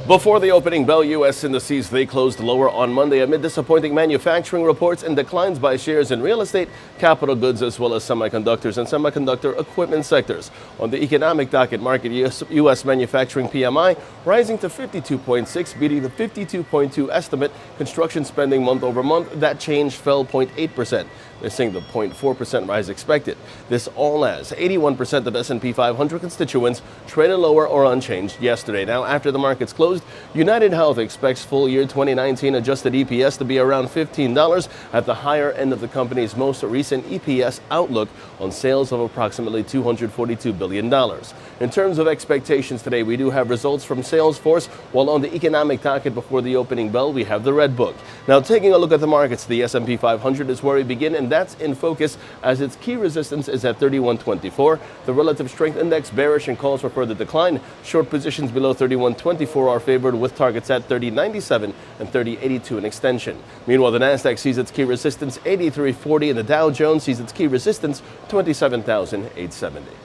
Before the opening bell, U.S. indices, they closed lower on Monday amid disappointing manufacturing reports and declines by shares in real estate, capital goods, as well as semiconductors and semiconductor equipment sectors. On the economic docket market, U.S. manufacturing PMI rising to 52.6, beating the 52.2 estimate. Construction spending month over month, that change fell 0.8%, missing the 0.4% rise expected. This all as 81% of SP500 constituents traded lower or unchanged yesterday. Now, after the markets closed, United Health expects full year 2019 adjusted EPS to be around $15 at the higher end of the company's most recent EPS outlook on sales of approximately $242 billion. In terms of expectations today, we do have results from Salesforce, while on the economic docket before the opening bell, we have the Red Book. Now, taking a look at the markets, the S&P 500 is where we begin, and that's in focus as its key resistance is at 3124. The relative strength index bearish and calls for further decline. Short positions below 3124 are favored with targets at 3097 and 3082 in extension. Meanwhile, the Nasdaq sees its key resistance 8340 and the Dow Jones sees its key resistance 27,870.